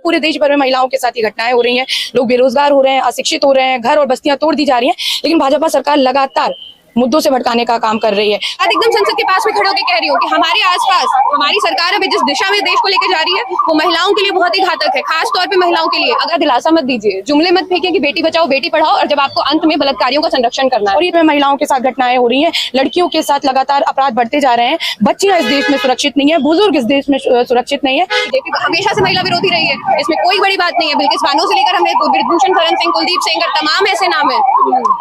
पूरे देश भर में महिलाओं के साथ ये घटनाएं हो रही हैं। लोग बेरोजगार हो रहे हैं, अशिक्षित हो रहे हैं, घर और बस्तियां तोड़ दी जा रही हैं, लेकिन भाजपा सरकार लगातार मुद्दों से भटकाने का काम कर रही है। आज एकदम संसद के पास में खड़े होकर कह रही हूँ कि हमारे आसपास हमारी सरकार अभी जिस दिशा में देश को लेकर जा रही है वो महिलाओं के लिए बहुत ही घातक है, खास तौर पे महिलाओं के लिए। अगर दिलासा मत दीजिए, जुमले मत फेंकिए कि बेटी बचाओ बेटी पढ़ाओ, और जब आपको अंत में बलात्कारियों का संरक्षण करना है। और ये महिलाओं के साथ घटनाएं हो रही हैं, लड़कियों के साथ लगातार अपराध बढ़ते जा रहे हैं, बच्चियां इस देश में सुरक्षित नहीं है, बुजुर्ग इस देश में सुरक्षित नहीं है। बीजेपी हमेशा से महिला विरोधी रही है, इसमें कोई बड़ी बात नहीं है। बिल्किस बानो से लेकर हमने ब्रिजभूषण शरण सिंह, कुलदीप सिंह, तमाम ऐसे नाम है,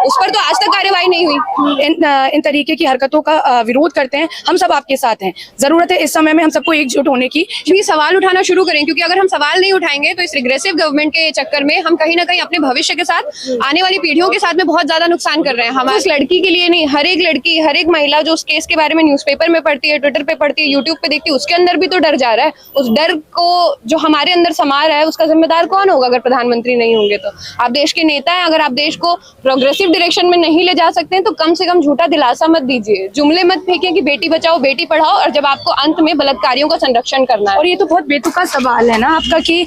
उस पर तो आज तक कार्रवाई नहीं हुई। इन तरीके की हरकतों का विरोध करते हैं। हम सब आपके साथ हैं, जरूरत है इस समय में हम सबको एकजुट होने की। ये सवाल उठाना शुरू करें, क्योंकि अगर हम सवाल नहीं उठाएंगे तो इस रिग्रेसिव गवर्नमेंट के चक्कर में हम कहीं ना कहीं अपने भविष्य के साथ आने वाली पीढ़ियों के साथ में बहुत ज्यादा नुकसान कर रहे हैं। हम उस लड़की के लिए नहीं, हर एक लड़की, हर एक महिला जो उस केस के बारे में न्यूज़पेपर में पढ़ती है, ट्विटर पे पढ़ती है, यूट्यूब पे देखती है, उसके अंदर भी तो डर जा रहा है। उस डर को जो हमारे अंदर समा रहा है उसका जिम्मेदार कौन होगा अगर प्रधानमंत्री नहीं होंगे तो? आप देश के नेता हैं, अगर आप देश को प्रोग्रेसिव डायरेक्शन में नहीं ले जा सकते हैं तो कम से कम झूठा दिलासा मत दीजिए, जुमले मत फेंकिए कि बेटी बचाओ बेटी पढ़ाओ, और जब आपको अंत में बलात्कारियों का संरक्षण करना है। और ये तो बहुत बेतुका सवाल है ना आपका कि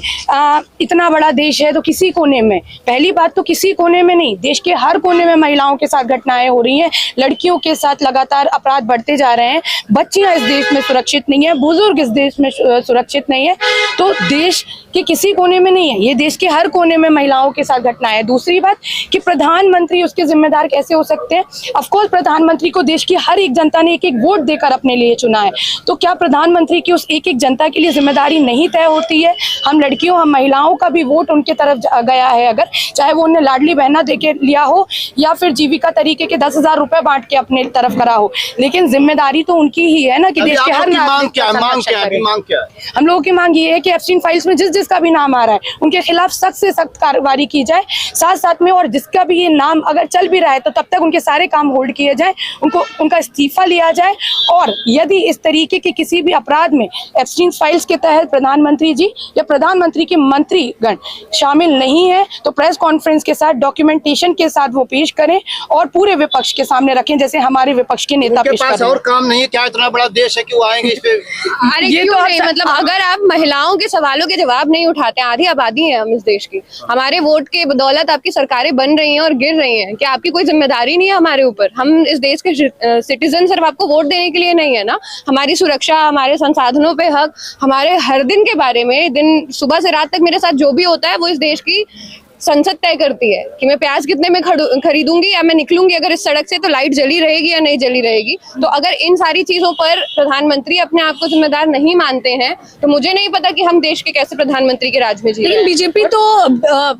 इतना बड़ा देश है तो किसी कोने में, पहली बात तो किसी कोने में नहीं, देश के हर कोने में महिलाओं के साथ घटनाएं हो रही हैं, लड़कियों के साथ लगातार अपराध बढ़ते जा रहे हैं, बच्चियां इस देश में सुरक्षित नहीं है, बुजुर्ग इस देश में सुरक्षित नहीं है। तो देश के किसी कोने में नहीं है, ये देश के हर कोने में महिलाओं के साथ घटनाएं है। दूसरी बात कि प्रधानमंत्री उसके जिम्मेदार कैसे हो सकते हैं? ऑफकोर्स प्रधानमंत्री को देश की हर एक जनता ने एक एक वोट देकर अपने लिए चुना है, तो क्या प्रधानमंत्री की उस एक एक जनता के लिए जिम्मेदारी नहीं तय होती है? हम लड़कियों, हम महिलाओं का भी वोट उनके तरफ गया है, अगर चाहे वो उन्हें लाडली बहना देके लिया हो या फिर जीविका तरीके के 10,000 रुपए बांट के अपने तरफ करा हो, लेकिन जिम्मेदारी तो उनकी ही है ना कि देश के हर नागरिक का मांग क्या है? हम लोगों की मांग ये है कि एप्स्टीन फाइल्स में जिस जिसका भी नाम आ रहा है उनके खिलाफ सख्त से सख्त कार्रवाई की जाए, साथ साथ में, और जिसका भी ये नाम अगर चल भी रहा है तो तब तक उनके सारे काम होल्ड किए जाए, उनका इस्तीफा लिया जाए। और यदि इस तरीके के किसी भी अपराध में एप्स्टीन फाइल्स के तहत प्रधानमंत्री जी या प्रधानमंत्री के मंत्रीगण शामिल नहीं है तो प्रेस कॉन्फ्रेंस के साथ डॉक्यूमेंटेशन के साथ वो पेश करें और पूरे विपक्ष के सामने रखें, जैसे हमारे विपक्ष के नेता पेश कर रहे हैं। और काम नहीं है क्या? इतना बड़ा देश है कि वो आएंगे इस पे? अरे ये तो मतलब अगर आप महिलाओं के सवालों के जवाब नहीं उठाते, आधी आबादी है हम इस देश की, हमारे वोट के बदौलत आपकी सरकारें बन रही हैं और गिर रही हैं, क्या आपकी कोई जिम्मेदारी नहीं है हमारे ऊपर? हम इस देश के सिटीजन सिर्फ आपको वोट देने के लिए नहीं है ना, हमारी सुरक्षा, हमारे संसाधनों पे हक, हमारे हर दिन के बारे में, दिन सुबह से रात तक मेरे साथ जो भी होता है वो इस देश की संसद तय करती है कि मैं प्याज कितने में खरीदूंगी या मैं निकलूंगी अगर इस सड़क से तो लाइट जली रहेगी या नहीं जली रहेगी। तो अगर इन सारी चीजों पर प्रधानमंत्री अपने आप को जिम्मेदार नहीं मानते हैं तो मुझे नहीं पता कि हम देश के कैसे प्रधानमंत्री के राज में जी रहे हैं। बीजेपी तो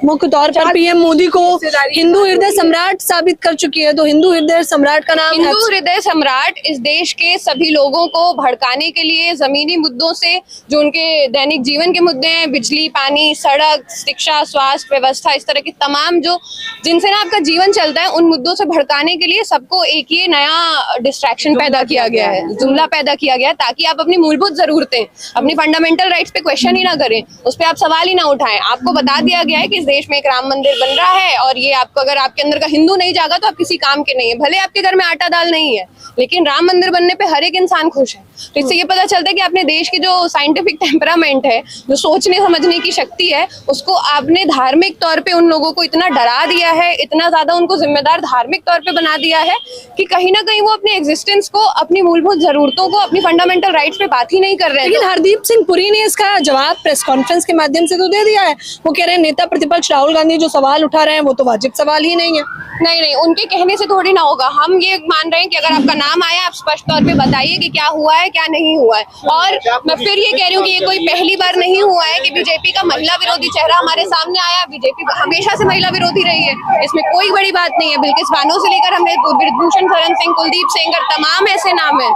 मुख्य तौर पर पीएम मोदी को हिंदू हृदय सम्राट साबित कर चुकी है, तो हिंदू हृदय सम्राट का नाम, हिंदू हृदय सम्राट इस देश के सभी लोगों को भड़काने के लिए जमीनी मुद्दों से, जो उनके दैनिक जीवन के मुद्दे हैं, बिजली, पानी, सड़क, शिक्षा, स्वास्थ्य व्यवस्था, इस तरह की तमाम जो जिनसे ना आपका जीवन चलता है, उन मुद्दों से भड़काने के लिए सबको एक ये नया डिस्ट्रैक्शन पैदा किया गया है, जुमला पैदा किया गया है, ताकि आप अपनी मूलभूत जरूरतें, अपनी फंडामेंटल राइट्स पे क्वेश्चन ही ना करें, उस पर आप सवाल ही ना उठाएं। आपको बता दिया गया है कि देश में एक राम मंदिर बन रहा है और ये आपको, अगर आपके अंदर का हिंदू नहीं जागा तो आप किसी काम के नहीं है, भले आपके घर में आटा दाल नहीं है, लेकिन राम मंदिर बनने पे हर एक इंसान खुश है। तो इससे ये पता चलता है कि अपने देश की जो साइंटिफिक टेम्परामेंट है, जो सोचने समझने की शक्ति है, उसको आपने धार्मिक तौर पे उन लोगों को इतना डरा दिया है, इतना ज्यादा उनको जिम्मेदार धार्मिक तौर पे बना दिया है कि कहीं ना कहीं वो अपने एग्जिस्टेंस को, अपनी मूलभूत जरूरतों को, अपनी फंडामेंटल राइट्स पे बात ही नहीं कर रहे हैं। लेकिन हरदीप सिंह पुरी ने इसका जवाब प्रेस कॉन्फ्रेंस के माध्यम से तो दे दिया है, वो कह रहे हैं नेता प्रतिपक्ष राहुल गांधी जो सवाल उठा रहे हैं वो तो वाजिब सवाल ही नहीं है। नहीं, उनके कहने से थोड़ी ना होगा। हम ये मान रहे हैं कि अगर आपका नाम आया, आप स्पष्ट तौर पे बताइए कि क्या हुआ है, क्या नहीं हुआ है। और मैं फिर ये कह रही हूँ कि ये कोई पहली बार नहीं हुआ है कि बीजेपी का महिला विरोधी चेहरा हमारे सामने आया। बीजेपी हमेशा से महिला विरोधी रही है, इसमें कोई बड़ी बात नहीं है। बिल्किस बानो से लेकर हमने ब्रिजभूषण शरण सिंह, कुलदीप सिंह, तमाम ऐसे नाम है,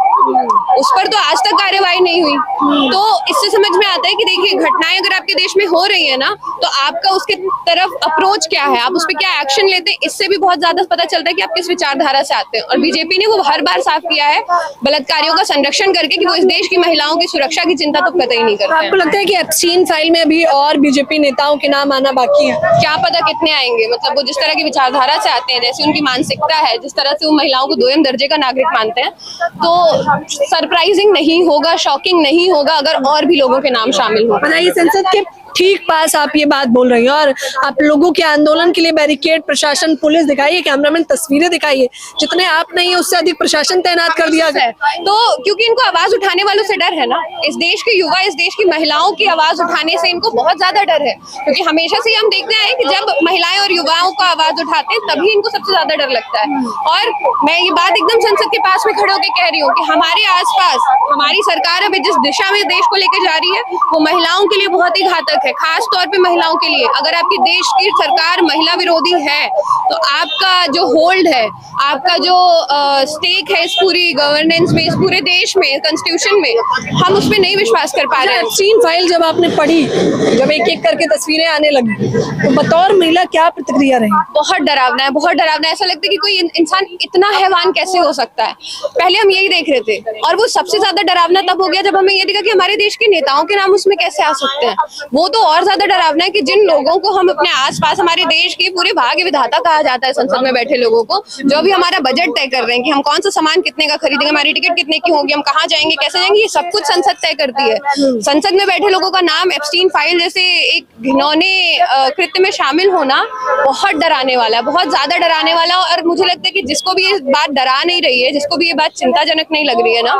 उस पर तो आज तक कार्रवाई नहीं हुई। तो इससे समझ में आता है कि देखिए, घटनाएं अगर आपके देश में हो रही है ना, तो आपका उसके तरफ अप्रोच क्या है, आप उस पर क्या एक्शन लेते हैं, इससे भी बहुत ज्यादा पता चलता है कि आप किस विचारधारा से आते हैं। और बीजेपी ने वो हर बार साफ किया है बलात्कारियों का संरक्षण करके कि वो इस देश की महिलाओं की सुरक्षा की चिंता तो कतई नहीं करते। आपको लगता है कि एप्स्टीन फाइल में अभी और बीजेपी नेताओं के नाम आना बाकी है? क्या पता कितने आएंगे, मतलब वो जिस तरह की विचारधारा से आते हैं, जैसी उनकी मानसिकता है, जिस तरह से वो महिलाओं को दोयम दर्जे का नागरिक मानते हैं, तो सरप्राइजिंग नहीं होगा, शॉकिंग नहीं होगा अगर और भी लोगों के नाम शामिल हो। बताइए, संसद के ठीक पास आप ये बात बोल रही हैं और आप लोगों के आंदोलन के लिए बैरिकेड, प्रशासन, पुलिस दिखाइए, कैमरामैन तस्वीरें दिखाइए, जितने आप नहीं है उससे अधिक प्रशासन तैनात कर दिया गया। तो क्योंकि इनको आवाज उठाने वालों से डर है ना, इस देश के युवा, इस देश की महिलाओं की आवाज उठाने से इनको बहुत ज्यादा डर है, क्योंकि हमेशा से हम देखते आए कि जब महिलाएं और युवाओं का आवाज उठाते हैं तभी इनको सबसे ज्यादा डर लगता है। और मैं ये बात एकदम संसद के पास में खड़े होकर कह रही हूँ कि हमारे आसपास हमारी सरकार अभी जिस दिशा में देश को लेकर जा रही है वो महिलाओं के लिए बहुत ही घातक है, खास तौर पे महिलाओं के लिए। अगर आपकी देश की सरकार महिला विरोधी है तो आपका जो होल्ड है, आपका जो स्टेक है इस पूरी गवर्नेंस में, इस पूरे देश में, कॉन्स्टिट्यूशन में, हम उस पर नहीं विश्वास कर पा रहे हैं। एप्स्टीन फाइल जब आपने पढ़ी, जब एक एक करके तस्वीरें आने लगी, तो बतौर महिला क्या प्रतिक्रिया रही? बहुत डरावना है, बहुत डरावना है। ऐसा लगता है कि कोई इंसान इतना हैवान कैसे हो सकता है। पहले हम यही देख रहे थे और वो सबसे ज्यादा डरावना तब हो गया जब हमें ये दिखा कि हमारे देश के नेताओं के नाम उसमें कैसे आ सकते हैं। वो तो और ज्यादा डरावना है कि जिन लोगों को हम अपने आसपास, हमारे देश के पूरे भाग्य विधाता कहा जाता है संसद में बैठे लोगों को, जो भी हमारा बजट तय कर रहे हैं कि हम कौन सा सामान कितने का खरीदेंगे, हमारी टिकट कितने की होगी, हम कहाँ जाएंगे, कैसे जाएंगे, ये सब कुछ संसद तय करती है। संसद में बैठे लोगों का नाम एप्स्टीन फाइल जैसे एक घिनौने कृत्य में शामिल होना बहुत डराने वाला है, बहुत ज्यादा डराने वाला। और मुझे लगता है कि जिसको भी ये बात डरा नहीं रही है, जिसको भी ये बात चिंताजनक नहीं लग रही है ना,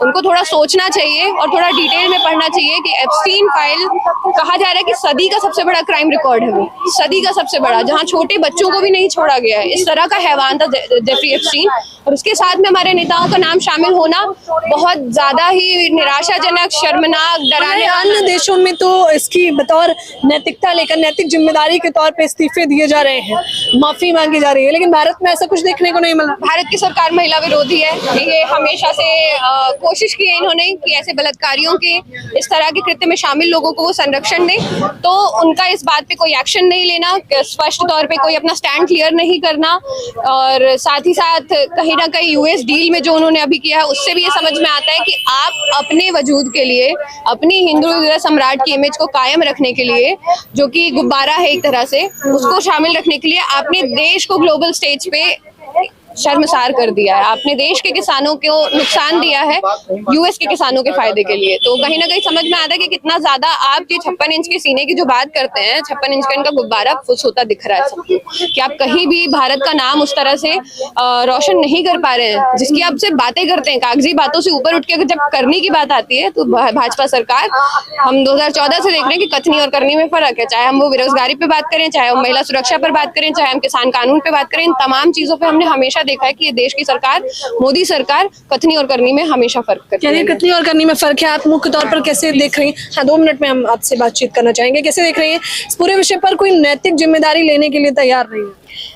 उनको थोड़ा सोचना चाहिए और थोड़ा डिटेल में पढ़ना चाहिए कि एप्स्टीन फाइल कहा जा रहा है कि सदी का सबसे बड़ा क्राइम रिकॉर्ड है, वो सदी का सबसे बड़ा, जहां छोटे बच्चों को भी नहीं छोड़ा गया है। इस तरह का हैवान था जेफरी एप्स्टीन, और उसके साथ में हमारे नेताओं का नाम शामिल होना बहुत ज्यादा ही निराशाजनक, शर्मनाक, डराने। अन्य देशों में तो इसकी बतौर नैतिकता लेकर, नैतिक जिम्मेदारी के तौर पे इस्तीफे दिए जा रहे हैं, माफी मांगी जा रही है, लेकिन भारत में ऐसा कुछ देखने को नहीं मिला। भारत की सरकार महिला विरोधी है, ये हमेशा से कोशिश की है इन्होंने कि ऐसे बलात्कारियों के, इस तरह के कृत्य में शामिल लोगों को वो संरक्षण दें, तो उनका इस बात पे कोई एक्शन नहीं लेना, स्पष्ट तौर पे कोई अपना स्टैंड क्लियर नहीं करना, और साथ ही साथ कहीं ना कहीं यूएस डील में जो उन्होंने अभी किया है उससे भी ये समझ में आता है कि आप अपने वजूद के लिए, अपनी हिंदू सम्राट की इमेज को कायम रखने के लिए, जो कि गुब्बारा है एक तरह से, उसको शामिल रखने के लिए आपने देश को ग्लोबल स्टेज पे शर्मसार कर दिया है। आपने देश के किसानों को नुकसान दिया है यूएस के किसानों के फायदे के लिए। तो कहीं ना कहीं समझ में आता है कि कितना ज्यादा आप ये 56 इंच के सीने की जो बात करते हैं, 56 इंच का इनका गुब्बारा फुस होता दिख रहा है सबको, कि आप कहीं भी भारत का नाम उस तरह से रोशन नहीं कर पा रहे हैं जिसकी आप सिर्फ बातें करते हैं। कागजी बातों से ऊपर उठ के जब करने की बात आती है तो भाजपा सरकार, हम 2014 से देख रहे हैं कि कथनी और करनी में फर्क है। चाहे हम वो बेरोजगारी पे बात करें, चाहे हम महिला सुरक्षा पर बात करें, चाहे हम किसान कानून पे बात करें, इन तमाम चीजों पर हमने हमेशा देखा है कि ये देश की सरकार, मोदी सरकार, कथनी और करनी में हमेशा फर्क करती है। कथनी और करनी में फर्क है, आप मुख्य तौर पर कैसे देख रही हैं? हाँ, 2 मिनट में हम आपसे बातचीत करना चाहेंगे। कैसे देख रही हैं इस पूरे विषय पर? कोई नैतिक जिम्मेदारी लेने के लिए तैयार नहीं है?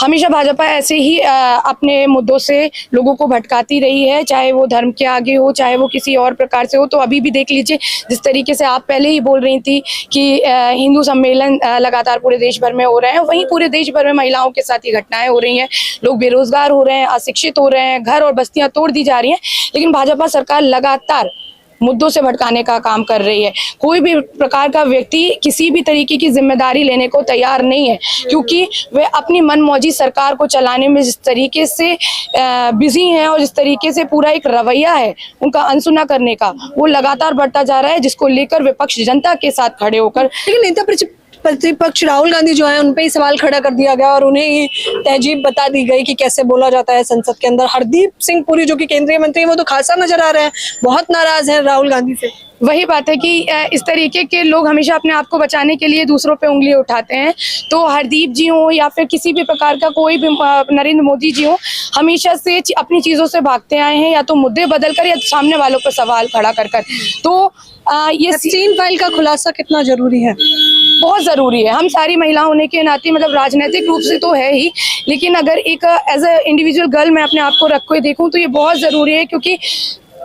हमेशा भाजपा ऐसे ही अपने मुद्दों से लोगों को भटकाती रही है, चाहे वो धर्म के आगे हो, चाहे वो किसी और प्रकार से हो। तो अभी भी देख लीजिए, जिस तरीके से आप पहले ही बोल रही थी कि हिंदू सम्मेलन लगातार पूरे देश भर में हो रहे हैं, वहीं पूरे देश भर में महिलाओं के साथ ये घटनाएं हो रही हैं। लोग बेरोजगार हो रहे हैं, अशिक्षित हो रहे हैं, घर और बस्तियां तोड़ दी जा रही हैं। लेकिन भाजपा सरकार लगातार मुद्दों से भटकाने का काम कर रही है। कोई भी प्रकार का व्यक्ति किसी भी तरीके की जिम्मेदारी लेने को तैयार नहीं है, क्योंकि वे अपनी मनमौजी सरकार को चलाने में जिस तरीके से बिजी हैं और जिस तरीके से पूरा एक रवैया है उनका अनसुना करने का, वो लगातार बढ़ता जा रहा है, जिसको लेकर विपक्ष जनता के साथ खड़े होकर। लेकिन नेता प्रतिपक्ष राहुल गांधी जो है, उन पे ही सवाल खड़ा कर दिया गया और उन्हें ही तहजीब बता दी गई कि कैसे बोला जाता है संसद के अंदर। हरदीप सिंह पुरी जो कि केंद्रीय मंत्री है, वो तो खासा नजर आ रहे हैं, बहुत नाराज हैं राहुल गांधी से। वही बात है कि इस तरीके के लोग हमेशा अपने आप को बचाने के लिए दूसरों पे उंगली उठाते हैं। तो हरदीप जी हो या फिर किसी भी प्रकार का कोई भी नरेंद्र मोदी जी हो, हमेशा से अपनी चीजों से भागते आए हैं, या तो मुद्दे बदल कर या सामने वालों पर सवाल खड़ा कर कर। तो ये एप्स्टीन फाइल का खुलासा कितना जरूरी है? बहुत जरूरी है। हम सारी महिला होने के नाते, मतलब राजनीतिक रूप से तो है ही, लेकिन अगर एक एज ए इंडिविजुअल गर्ल मैं अपने आप को रख के देखूं तो ये बहुत जरूरी है, क्योंकि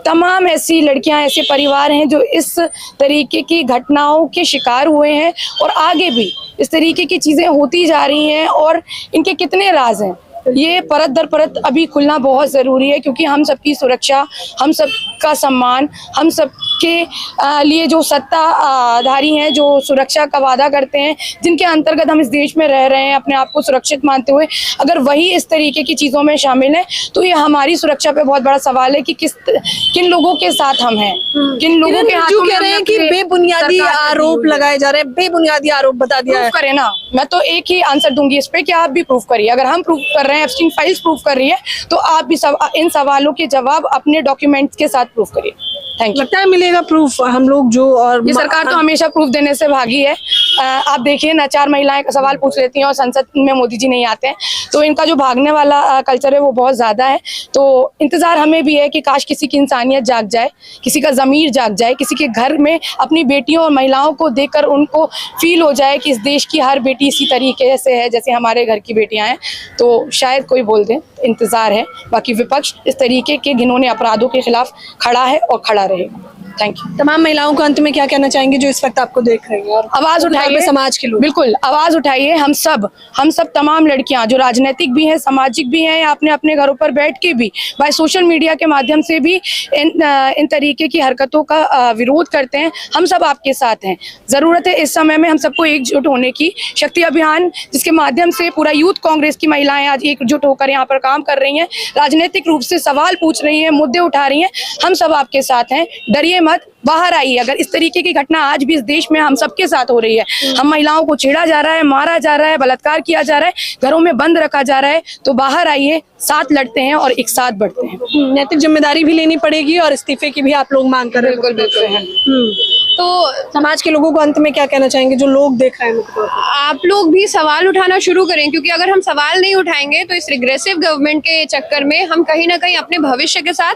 तमाम ऐसी लड़कियां, ऐसे परिवार हैं जो इस तरीके की घटनाओं के शिकार हुए हैं और आगे भी इस तरीके की चीजें होती जा रही हैं, और इनके कितने राज हैं ये परत दर परत अभी खुलना बहुत ज़रूरी है, क्योंकि हम सबकी सुरक्षा, हम सबका सम्मान, हम सबके लिए जो सत्ताधारी हैं, जो सुरक्षा का वादा करते हैं, जिनके अंतर्गत हम इस देश में रह रहे हैं अपने आप को सुरक्षित मानते हुए, अगर वही इस तरीके की चीज़ों में शामिल है तो ये हमारी सुरक्षा पे बहुत बड़ा सवाल है कि किन लोगों के साथ हम हैं, किन लोगों के हाथों में कह रहे हैं कि बेबुनियादी आरोप लगाए जा रहे हैं, बेबुनियादी आरोप बता दिया है। प्रूफ करें ना, मैं तो एक ही आंसर दूंगी इस पे कि आप भी प्रूफ करिए। अगर हम प्रूफ कर रहे हैं, एप्स्टीन फाइल्स प्रूफ कर रही है, तो आप भी इन सवालों के जवाब अपने डॉक्यूमेंट्स के साथ प्रूफ करिए। Thank you. लगता है मिलेगा प्रूफ हम लोग जो, और ये सरकार तो हमेशा प्रूफ देने से भागी है। आप देखिए ना, 4 महिलाएं सवाल पूछ लेती हैं और संसद में मोदी जी नहीं आते हैं, तो इनका जो भागने वाला कल्चर है वो बहुत ज़्यादा है। तो इंतज़ार हमें भी है कि काश किसी की इंसानियत जाग जाए, किसी का ज़मीर जाग जाए, किसी के घर में अपनी बेटियों और महिलाओं को देखकर उनको फील हो जाए कि इस देश की हर बेटी इसी तरीके से है जैसे हमारे घर की बेटियाँ हैं, तो शायद कोई बोल दे। इंतज़ार है। बाकी विपक्ष इस तरीके के घिनौने अपराधों के खिलाफ खड़ा है और खड़ा रहेगा। Thank you. तमाम महिलाओं को अंत में क्या कहना चाहेंगे जो इस वक्त आपको देख रही हैं और आवाज उठाइए, समाज के लोग? बिल्कुल आवाज उठाइए। हम सब तमाम लड़कियां जो राजनीतिक भी हैं, सामाजिक भी हैं, या अपने अपने घरों पर बैठ के भी भाई सोशल मीडिया के माध्यम से भी इन तरीके की हरकतों का विरोध करते हैं। हम सब आपके साथ हैं। जरूरत है इस समय में हम सबको एकजुट होने की। शक्ति अभियान जिसके माध्यम से पूरा यूथ कांग्रेस की महिलाएं आज एकजुट होकर यहाँ पर काम कर रही हैं, राजनीतिक रूप से सवाल पूछ रही हैं, मुद्दे उठा रही हैं। हम सब आपके साथ हैं, डरिए मत, बाहर आइए। अगर इस तरीके की घटना आज भी इस देश में हम सबके साथ हो रही है, हम महिलाओं को छेड़ा जा रहा है, मारा जा रहा है, बलात्कार किया जा रहा है, घरों में बंद रखा जा रहा है, तो बाहर आइए, साथ लड़ते हैं और एक साथ बढ़ते हैं। नैतिक जिम्मेदारी भी लेनी पड़ेगी और इस्तीफे की भी आप लोग मांग कर रहे हैं। बिल्कुल। तो समाज के लोगों को अंत में क्या कहना चाहेंगे जो लोग देख रहे हैं? आप लोग भी सवाल उठाना शुरू करें, क्योंकि अगर हम सवाल नहीं उठाएंगे तो इस रिग्रेसिव गवर्नमेंट के चक्कर में हम कहीं ना कहीं अपने भविष्य के साथ,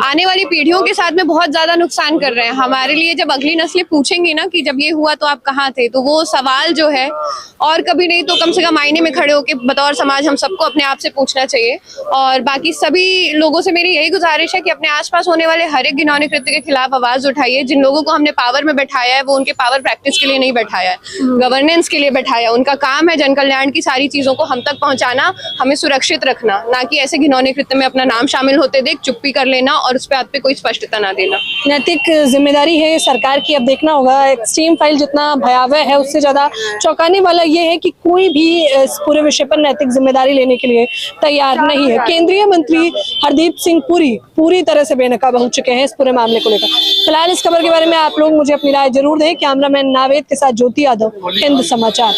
आने वाली पीढ़ियों के साथ में बहुत ज्यादा नुकसान कर रहे हैं। हमारे लिए जब अगली नस्लें पूछेंगी ना कि जब ये हुआ तो आप कहाँ थे, तो वो सवाल जो है, और कभी नहीं तो कम से कम आईने में खड़े होकर बतौर समाज हम सबको अपने आप से पूछना चाहिए। और बाकी सभी लोगों से मेरी यही गुजारिश है कि अपने आसपास होने वाले हर एक घिनौने कृत्य के खिलाफ आवाज उठाइए। जिन लोगों को हमने पावर में बैठाया है वो उनके पावर प्रैक्टिस के लिए नहीं बैठाया है, गवर्नेंस के लिए बैठाया। उनका काम है जन कल्याण की सारी चीजों को हम तक पहुंचाना, हमें सुरक्षित रखना, ना कि ऐसे घिनौने कृत्य में अपना नाम शामिल होते देख चुप्पी कर लेना और उस पर कोई स्पष्टता ना देना। नैतिक जिम्मेदारी है सरकार की। अब देखना होगा, एक्सट्रीम फाइल जितना भयावह है उससे ज्यादा चौंकाने वाला ये है कि कोई भी इस पूरे विषय पर नैतिक जिम्मेदारी लेने के लिए तैयार नहीं है। केंद्रीय मंत्री हरदीप सिंह पुरी पूरी तरह से बेनकाब हो चुके हैं इस पूरे मामले को लेकर। फिलहाल इस खबर के बारे में आप लोग मुझे अपनी राय जरूर दें। कैमरामैन नावेद के साथ ज्योति यादव, हिंद समाचार।